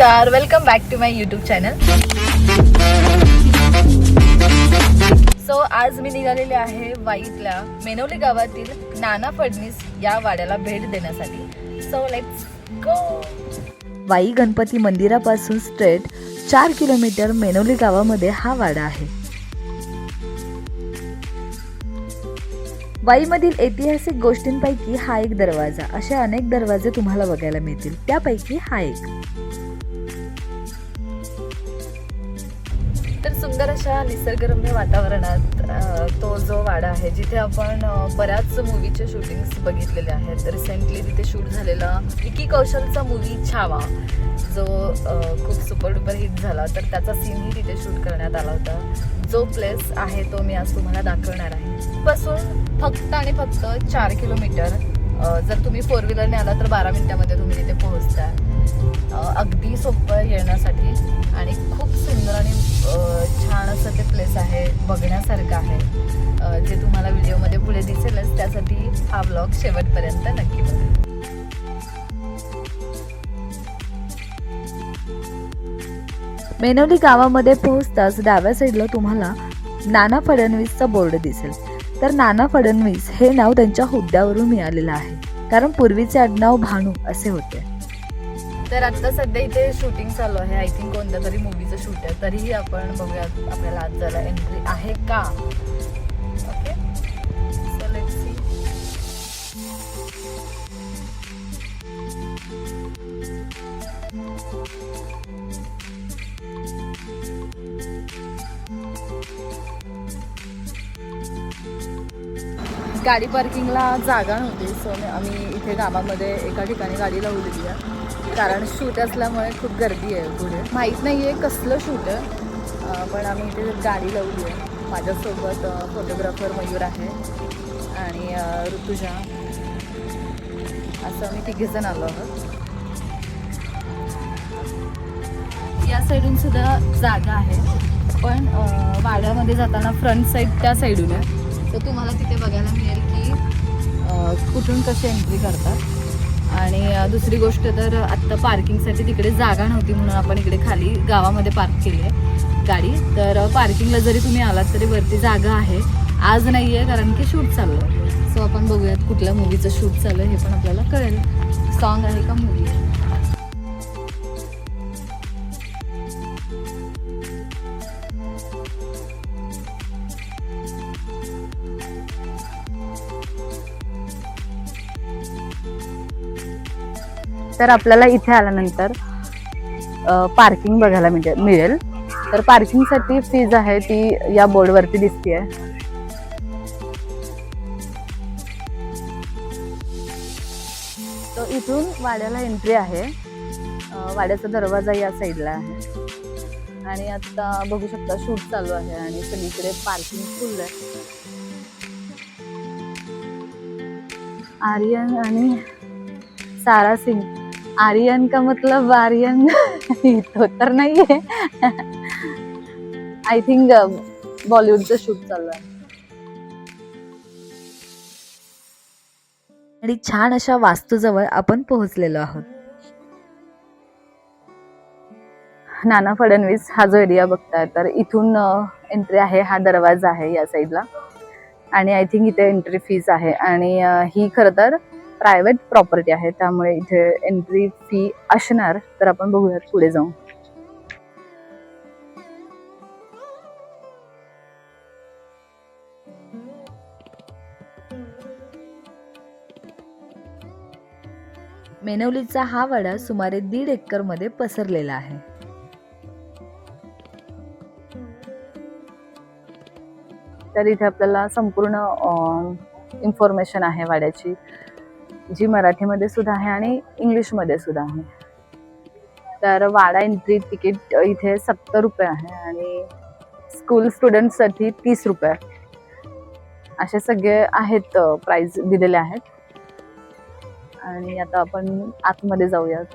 नमस्कार, welcome back to my YouTube channel. So आज मी निघालेले आहे वाईतल्या मेनवली गावातील नाना फडणीस या वाड्याला भेट देण्यासाठी. So let's go. Wai Ganpati मंदिरापासून स्ट्रेट 4 किलोमीटर मेनवली गावामध्ये हा वाडा आहे. वाईमधील ऐतिहासिक गोष्टींपैकी हा एक दरवाजा. असे अनेक दरवाजे तुम्हाला बघायला मिळतील, त्यापैकी हा एक. तर सुंदर अशा निसर्गरम्य वातावरणात तो जो वाडा आहे, जिथे आपण बऱ्याच मूवीचे शूटिंग्स बघितलेले आहेत. रिसेंटली तिथे शूट झालेला विकी कौशलचा मूवी छावा, जो खूप सुपर डुपर हिट झाला, तर त्याचा सीनही तिथे शूट करण्यात आला होता. जो प्लेस आहे तो मी आज तुम्हाला दाखवणार आहे. पासून फक्त आणि फक्त 4 किलोमीटर. जर तुम्ही 4 व्हीलरने आला तर 12 मिनिटामध्ये तुम्ही तिथे पोहोचता. अगदी सोपं येण्यासाठी आणि खूप सुंदर आणि छान असं ते प्लेस आहे, बघण्यासारखं आहे. जे तुम्हाला व्हिडिओमध्ये पुढे दिसेलच, त्यासाठी हा ब्लॉग शेवटपर्यंत नक्की बघा. मेनवली गावामध्ये पोहोचताच डाव्या साईडला तुम्हाला नाना फडणवीसचा बोर्ड दिसेल. तर नाना फडणवीस हे नाव त्यांच्या हुद्द्यावरून मिळालेलं आहे, कारण पूर्वीचे आडनाव भानू असे होते. तर आता सध्या इथे शूटिंग चालू आहे. आय थिंक कोणत्या तरी मूवीचं शूट आहे. तरीही आपण बघूया आपल्याला आज जायला एंट्री आहे का. Okay, so let's see. गाडी पार्किंगला जागा नव्हती, सो आम्ही इथे गावामध्ये एका ठिकाणी गाडी लावलेली आहे, कारण शूट असल्यामुळे खूप गर्दी आहे. पुढे माहीत नाही आहे कसलं शूट आहे, पण आम्ही इथे गाडी लावली आहे. माझ्यासोबत फोटोग्राफर मयूर आहे आणि ऋतुजा, असं आम्ही तिघेजण आलो आहोत. या साईडून सुद्धा जागा आहे, पण वाड्यामध्ये जाताना फ्रंट साईड त्या साईडून आहे. तर तुम्हाला तिथे बघायला मिळेल की कुठून कशी एंट्री करतात. आणि दुसरी गोष्ट तर आत्ता पार्किंगसाठी तिकडे जागा नव्हती, म्हणून आपण इकडे खाली गावामध्ये पार्क केली आहे गाडी. तर पार्किंगला जरी तुम्ही आलात तरी वरती जागा आहे. आज नाही आहे, कारण की शूट चालू आहे. सो आपण बघूयात कुठल्या मूवीचं शूट चालू आहे हे पण आपल्याला कळेल. सॉन्ग आहे का मूवी आहे. तर आपल्याला इथे आल्यानंतर पार्किंग बघायला मिळेल. तर पार्किंगसाठी फीज आहे ती या बोर्डवरती दिसते. तर इथून वाड्याला एंट्री आहे. वाड्याचा दरवाजा या साईडला आहे आणि आता बघू शकता शूट चालू आहे आणि सगळीकडे पार्किंग फुल आहे. आर्यन आणि सारा सिंग. आर्यन का मतलब आर्यन तो तर नाहीये. आय थिंक बॉलिवूडचं शूट चालू आहे. आणि छान अशा वास्तूजवळ आपण पोहोचलेलो आहोत. नाना फडणवीस हा जो एरिया बघताय, तर इथून एंट्री आहे. हा दरवाजा आहे या साईडला आणि आय थिंक इथे एंट्री फीज आहे. आणि ही खरं तर प्रायव्हेट प्रॉपर्टी आहे, त्यामुळे इथे एंट्री फी असणार. तर आपण बघूयात पुढे जाऊन. मेनवलीचा हा वाडा सुमारे 1.5 एकर मध्ये पसरलेला आहे. तर इथे आपल्याला संपूर्ण इन्फॉर्मेशन आहे वाड्याची, जी मराठीमध्ये सुद्धा आहे आणि इंग्लिशमध्ये सुद्धा आहे. तर वाडा एंट्री तिकीट इथे 70 रुपये आहे आणि स्कूल स्टुडंटसाठी 30 रुपये. असे सगळे आहेत, प्राइस दिलेले आहेत. आणि आता आपण आतमध्ये जाऊयात.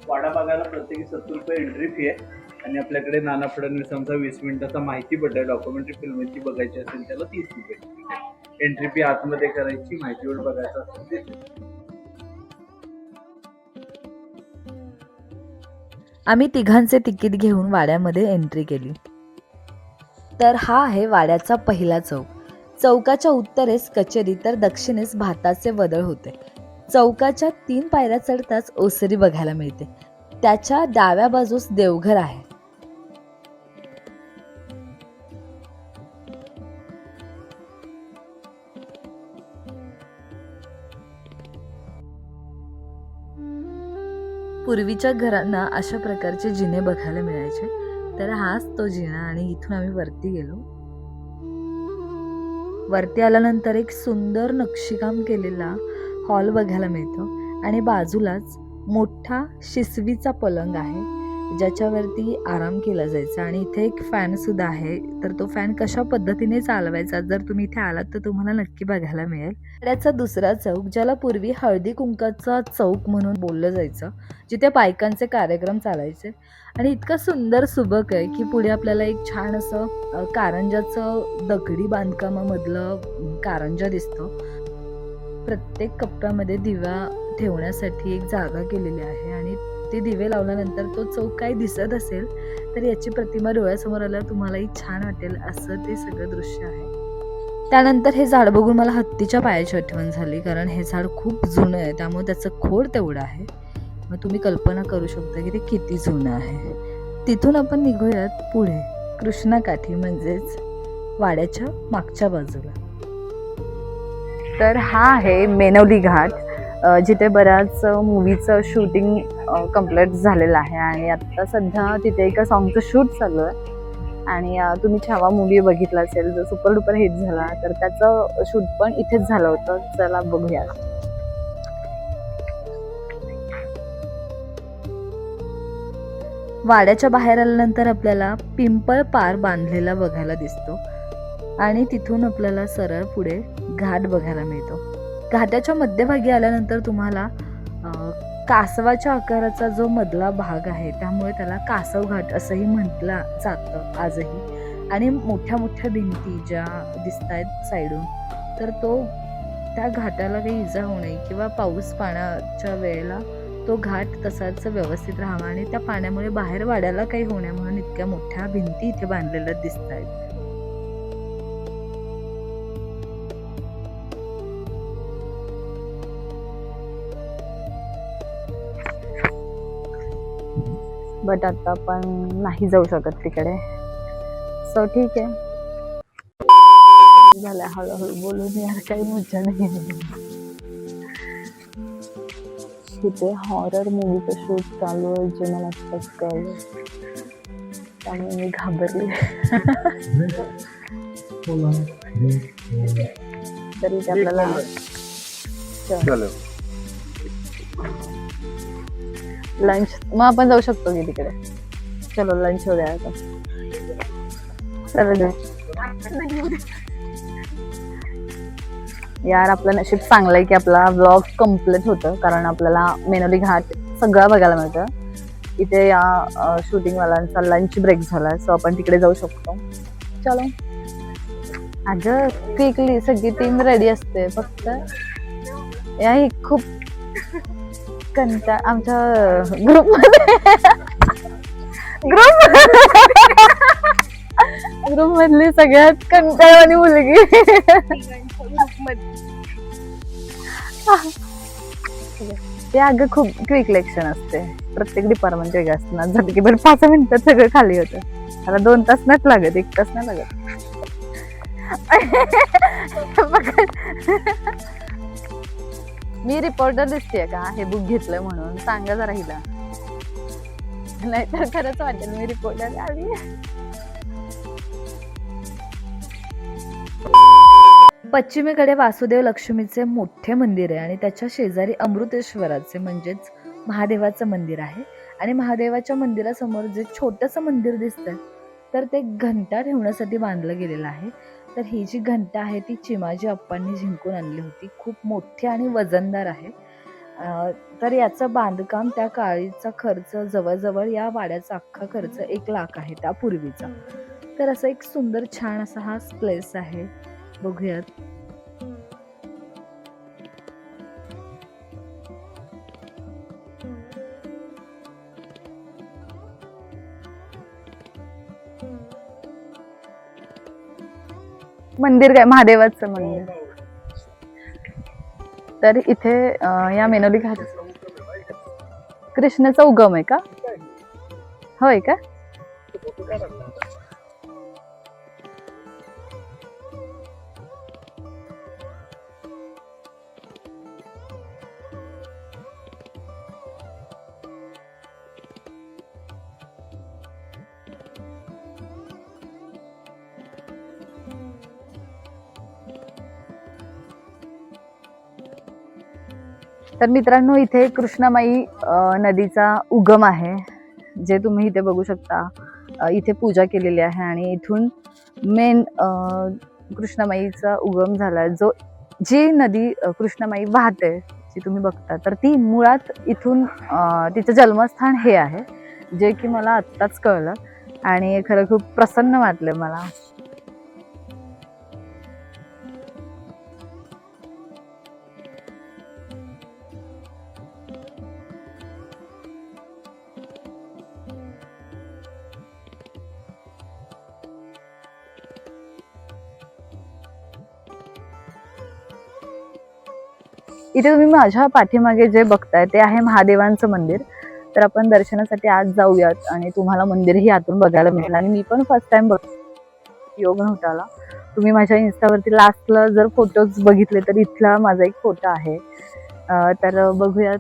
वाडा बघायला प्रत्येकी 70 रुपये एंट्री फी आहे. आणि आपल्याकडे नाना फडणवीसांचा 20 मिनिटाचा माहिती पडला डॉक्युमेंटरी फिल्म ती बघायची असेल त्याला 30 रुपये एंट्री फी आतमध्ये करायची, माहितीवर बघायचं असेल ते. आम्ही तिघांचे तिकीट घेऊन वाड्यामध्ये एंट्री केली. तर हा आहे वाड्याचा पहिला चौक. चौकाच्या उत्तरेस कचेरी तर दक्षिणेस भाताचे वदळ होते. चौकाच्या 3 पायऱ्या चढताच ओसरी बघायला मिळते. त्याच्या डाव्या बाजूस देवघर आहे. पूर्वीच्या घरांना अशा प्रकारचे जिने बघायला मिळायचे. तर हाच तो जिना आणि इथून आम्ही वरती गेलो. वरती आल्यानंतर एक सुंदर नक्षीकाम केलेला हॉल बघायला मिळतो आणि बाजूलाच मोठा शिसवीचा पलंग आहे ज्याच्यावरती आराम केला जायचा आणि इथे एक फॅन सुद्धा आहे. तर तो फॅन कशा पद्धतीने चालवायचा जर तुम्ही इथे आलात तर तुम्हाला नक्की बघायला मिळेल. वाड्याचा दुसरा चौक ज्याला पूर्वी हळदी कुंकाचा चौक म्हणून बोललं जायचं, जिथे बायकांचे कार्यक्रम चालायचे आणि इतकं सुंदर सुबक आहे की पुढे आपल्याला एक छान असं कारंजाचं दगडी बांधकामामधलं कारंजा दिसतो. प्रत्येक कप्प्यामध्ये दिवा ठेवण्यासाठी एक जागा केलेली आहे आणि ते दिवे लावल्यानंतर तो चौक काही दिसत असेल तर याची प्रतिमा डोळ्यासमोर आल्यावर तुम्हालाही छान वाटेल असं ते सगळं दृश्य आहे. त्यानंतर हे झाड बघून मला हत्तीच्या पायाची आठवण झाली, कारण हे झाड खूप जुनं आहे त्यामुळे त्याचं खोड तेवढं आहे. मग तुम्ही कल्पना करू शकता की ते किती जुनं आहे. तिथून आपण निघूयात पुढे कृष्णाकाठी म्हणजेच वाड्याच्या मागच्या बाजूला. तर हा आहे मेनवली घाट, जिथे बऱ्याच मूवीचं शूटिंग कम्प्लीट झालेलं आहे आणि आता सध्या तिथे एका सॉंगचं शूट चालू आहे. आणि तुम्ही छावा मूवी बघितला असेल जो सुपर डुपर हिट झाला तर त्याचं शूट पण इथेच झालं होतं. चला बघूया. वाड्याच्या बाहेर आल्यानंतर आपल्याला पिंपळ पार बांधलेला बघायला दिसतो आणि तिथून आपल्याला सरळ पुढे घाट बघायला मिळतो. घाटाच्या मध्यभागी आल्यानंतर तुम्हाला कासवाच्या आकाराचा जो मधला भाग आहे त्यामुळे त्याला कासव घाट असंही म्हटलं जातं आजही. आणि मोठ्या मोठ्या भिंती ज्या दिसत आहेत साईडून, तर त्या घाटाला काही इजा होऊ नये किंवा पाऊस पाण्याच्या वेळेला तो घाट तसाच व्यवस्थित राहावा आणि त्या पाण्यामुळे बाहेर वाड्याला काही होऊ नये म्हणून इतक्या मोठ्या भिंती इथे बांधलेल्या दिसत आहेत. बट आता आपण नाही जाऊ शकत तिकडे, सो ठीक आहे. झालं हळूहळू बोलून, यार काही मजा नाही. तिथे हॉरर मूवीचं शूट चालू आहे जे मला आत्ताच कळलं, त्यामुळे मी घाबरले. तरी ते आपल्याला लंच, मग आपण जाऊ शकतो की तिकडे. चलो लंच हो गया आता. चलो यार, आपलं नशीब चांगलं आहे की आपला व्लॉग कम्प्लीट होतं, कारण आपल्याला मेनवली घाट सगळं बघायला मिळतं. इथे या शूटिंगवाल्यांचा लंच ब्रेक झाला, सो आपण तिकडे जाऊ शकतो. चलो. अगं क्विकली सगळी टीम रेडी असते, फक्त या ही खूप कंटाळ आमच्या ग्रुप मधली सगळ्यात कंटाळवाणी मुलगी. ते अगं खूप क्विक लेक्शन असते, प्रत्येक डिपार्टमेंट वेगळं असणार. झटकीभर 5 मिनिटात सगळं खाली होतं. त्याला 2 तास नाही लागत, 1 तास नाही लागत. मी रिपोर्टर दिसतेय का हे बुक घेतलं म्हणून? सांगा जरा हिला, नाहीतर खरंच वाटेल मी रिपोर्टर आली. पश्चिमेकडे वासुदेव लक्ष्मीचे मोठे मंदिर आहे आणि त्याच्या शेजारी अमृतेश्वराचे म्हणजेच महादेवाचं मंदिर आहे. आणि महादेवाच्या मंदिरासमोर जे छोटंसं मंदिर दिसतंय तर ते घंटा ठेवण्यासाठी बांधलं गेलेलं आहे. तर ही जी घंटा आहे ती चिमाजी अप्पांनी जिंकून आणली होती. खूप मोठी आणि वजनदार आहे तर याचं बांधकाम त्या काळीचा खर्च जवळजवळ या वाड्याचा अख्खा खर्च 1 लाख आहे त्यापूर्वीचा. तर असं एक सुंदर छान असा हा प्लेस आहे, बघूयात. मंदिर काय महादेवाचं मंदिर. तर इथे या मेनोली घाट कृष्णाचा उगम आहे का? होय का? तर मित्रांनो, इथे कृष्णामाई नदीचा उगम आहे, जे तुम्ही इथे बघू शकता. इथे पूजा केलेली आहे आणि इथून मेन कृष्णामाईचा उगम झाला. जी नदी कृष्णामाई वाहते, जी तुम्ही बघता, तर ती मुळात इथून तिचं जन्मस्थान हे आहे, जे की मला आत्ताच कळलं आणि खरं खूप प्रसन्न वाटलं मला. इथे तुम्ही माझ्या पाठीमागे जे बघताय ते आहे महादेवांचं मंदिर. तर आपण दर्शनासाठी आज जाऊयात आणि तुम्हाला मंदिरही आतून बघायला मिळेल. आणि मी पण फर्स्ट टाइम योग नव्हता आला. तुम्ही माझ्या इन्स्टावरती लास्टला जर फोटोज बघितले तर इथला माझा एक फोटो आहे. तर बघूयात.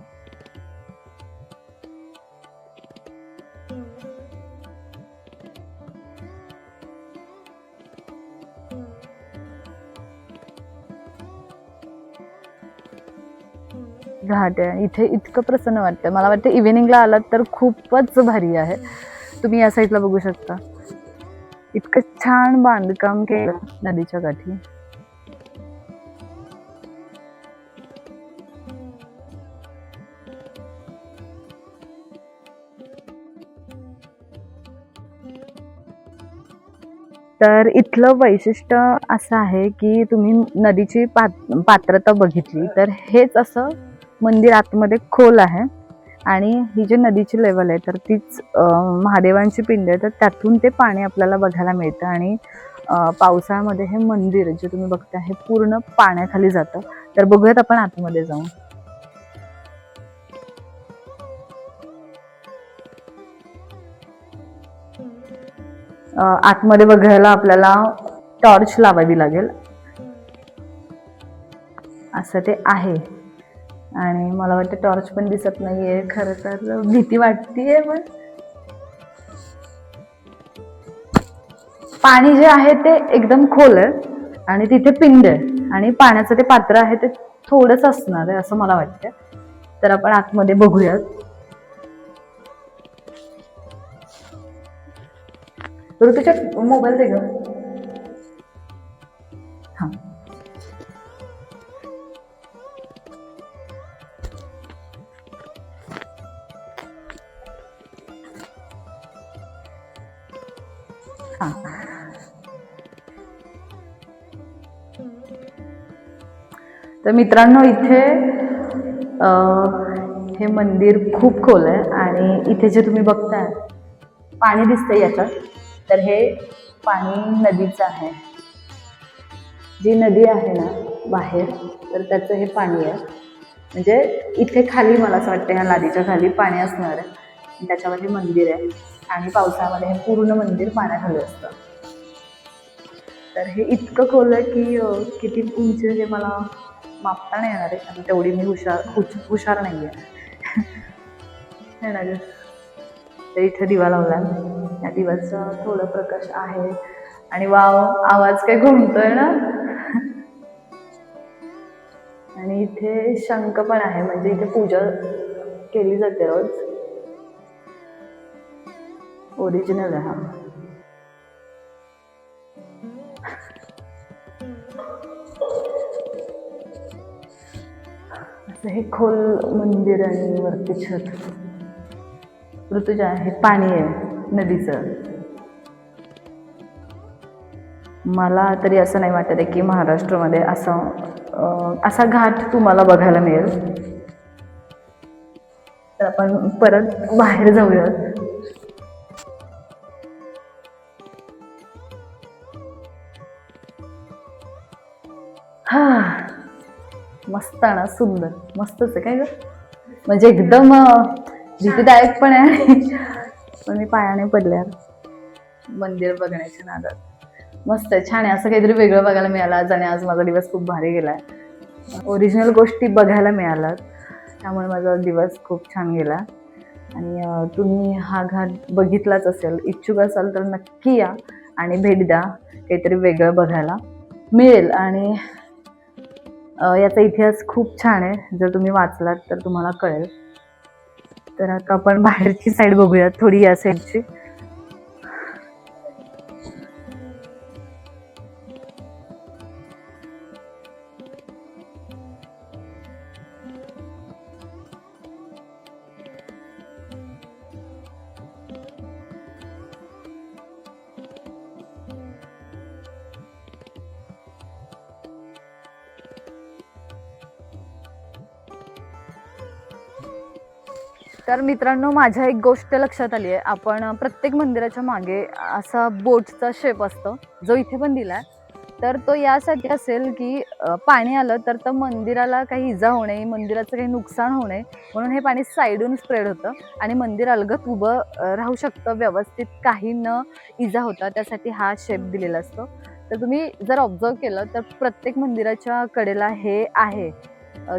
घाट आहे इथे, इतकं प्रसन्न वाटतं. मला वाटतं इव्हिनिंगला आलात तर खूपच भारी आहे. तुम्ही या साईडला बघू शकता, इतकं छान बांधकाम केलं नदीच्या काठी. तर इथलं वैशिष्ट्य असं आहे की तुम्ही नदीची पात्रता बघितली तर हेच असं मंदिर आतमध्ये खोल आहे आणि ही जी नदीची लेवल आहे तर तीच महादेवांची पिंड आहे. तर त्यातून ते पाणी आपल्याला बघायला मिळतं आणि पावसाळ्यामध्ये हे मंदिर जे तुम्ही बघता हे पूर्ण पाण्याखाली जातं. तर बघूयात आपण आतमध्ये जाऊन. आतमध्ये बघायला आपल्याला टॉर्च लावावी लागेल, असं ते आहे. आणि मला वाटतं टॉर्च पण दिसत नाहीये, खरं तर भीती वाटतीये. पण पाणी जे आहे ते एकदम खोल आहे आणि तिथे पिंड आहे आणि पाण्याचं ते पात्र आहे ते थोडंच असणार आहे असं मला वाटतं. तर आपण आतमध्ये बघूयात. ऋतूच्या मोबाईल दे ग. हा, हा. तर मित्रांनो, इथे हे मंदिर खूप खोल आहे आणि इथे जे तुम्ही बघताय पाणी दिसतंय याच्यात, तर हे पाणी नदीचं आहे. जी नदी आहे ना बाहेर, तर त्याचं हे पाणी आहे. म्हणजे इथे खाली मला असं वाटतं ह्या नदीच्या खाली पाणी असणार आहे, त्याच्यावर हे मंदिर आहे आणि पावसाळ्यामध्ये हे पूर्ण मंदिर पाण्याखाली असतं. तर हे इतकं खोल आहे की किती उंच हे मला मापता नाही येणार आहे, आणि तेवढी मी हुशार नाही आहे. तर इथे दिवा लावला, या दिवाचा थोडा प्रकाश आहे आणि वाव, आवाज काय घुमतोय ना. आणि इथे शंख पण आहे, म्हणजे इथे पूजा केली जाते रोज. ओरिजिनल आहे हा. हे खोल मंदिर आणि वरती छत. ऋतुजा, हे पाणी आहे नदीचं. मला तरी असं नाही वाटत आहे की महाराष्ट्रामध्ये असा घाट तुम्हाला बघायला मिळेल. तर आपण परत बाहेर जाऊयात. मस्त ना, सुंदर, मस्तच आहे काय ग. म्हणजे एकदम भीतीदायक पण आहे पण मी पायाने पडल्या मंदिर बघण्याच्या नादात. मस्त आहे, छान आहे. असं काहीतरी वेगळं बघायला मिळालं आज आणि आज माझा दिवस खूप भारी गेलाय. ओरिजिनल गोष्टी बघायला मिळाल्या त्यामुळे माझा दिवस खूप छान गेला. आणि तुम्ही हा घाट बघितलाच असेल, इच्छुक असाल तर नक्की या आणि भेट द्या. काहीतरी वेगळं बघायला मिळेल. आणि याचा इतिहास खूप छान आहे, जर तुम्ही वाचलात तर तुम्हाला कळेल. तर आता आपण बाहेरची साईड बघूयात, थोडी या साईडची. तर मित्रांनो, माझ्या एक गोष्ट लक्षात आली आहे. आपण प्रत्येक मंदिराच्या मागे असा बोटचा शेप असतो, जो इथे पण दिलाय. तर तो यासाठी असेल की पाणी आलं तर मंदिराला काही इजा होऊ नये, मंदिराचं काही नुकसान होऊ नये, म्हणून हे पाणी साईडून स्प्रेड होतं आणि मंदिर अलगद उभं राहू शकतं व्यवस्थित, काही न इजा होता. त्यासाठी हा शेप दिलेला असतो. तर तुम्ही जर ऑब्झर्व केलं तर प्रत्येक मंदिराच्या कडेला हे आहे,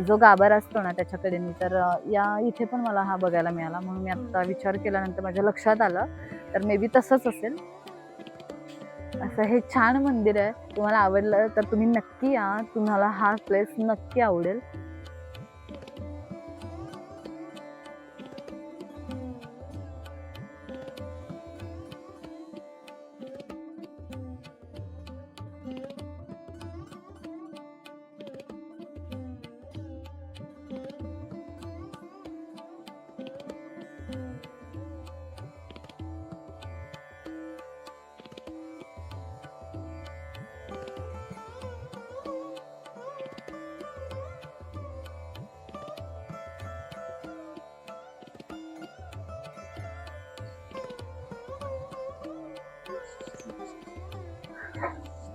जो गाभारा असतो ना त्याच्याकडे. तर या इथे पण मला हा बघायला मिळाला, म्हणून मी आता विचार केल्यानंतर माझ्या लक्षात आलं. तर मे बी तसंच असेल. असं हे छान मंदिर आहे. तुम्हाला आवडलं तर तुम्ही नक्की या, तुम्हाला हा प्लेस नक्की आवडेल.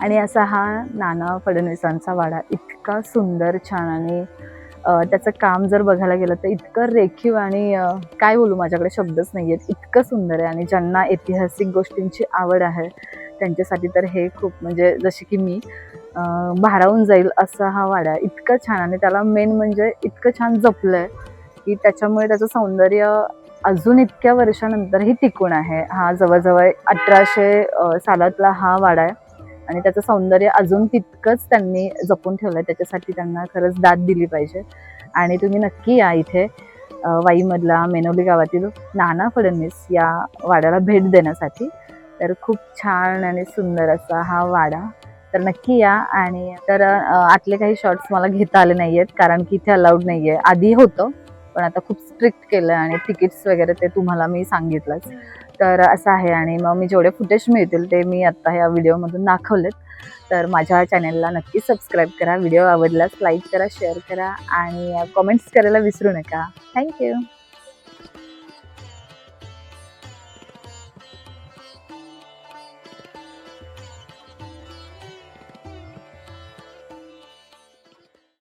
आणि असा हा नाना फडणवीसांचा वाडा, इतका सुंदर, छान. आणि त्याचं काम जर बघायला गेलं तर इतकं रेखीव आणि काय बोलू, माझ्याकडे शब्दच नाही आहेत, इतकं सुंदर आहे. आणि ज्यांना ऐतिहासिक गोष्टींची आवड आहे त्यांच्यासाठी तर हे खूप, म्हणजे जसे की मी भारावून जाईल असा हा वाडा आहे. इतकं छान. आणि त्याला मेन म्हणजे इतकं छान जपलं आहे की त्याच्यामुळे त्याचं सौंदर्य अजून इतक्या वर्षानंतरही टिकून आहे. हा जवळजवळ 1800 सालातला हा वाडा आहे आणि त्याचं सौंदर्य अजून तितकंच त्यांनी जपून ठेवलं आहे. त्याच्यासाठी त्यांना खरंच दाद दिली पाहिजे. आणि तुम्ही नक्की या इथे वाईमधला मेनवली गावातील नाना फडणवीस या वाड्याला भेट देण्यासाठी. तर खूप छान आणि सुंदर असा हा वाडा. तर नक्की या. आणि तर आतले काही शॉर्ट्स मला घेता आले नाही आहेत कारण की इथे अलाउड नाही आहे. आधी होतं पण आता खूप स्ट्रिक्ट केलं आणि तिकीट्स वगैरे ते तुम्हाला मी सांगितलंच. तर असं आहे. आणि मग मी जेवढे फुटेज मिळतील ते मी आत्ता ह्या व्हिडिओमधून दाखवलेत. तर माझ्या चॅनलला नक्की सबस्क्राईब करा. व्हिडिओ आवडल्यास लाईक करा, शेअर करा आणि कमेंट्स करायला विसरू नका. थँक्यू.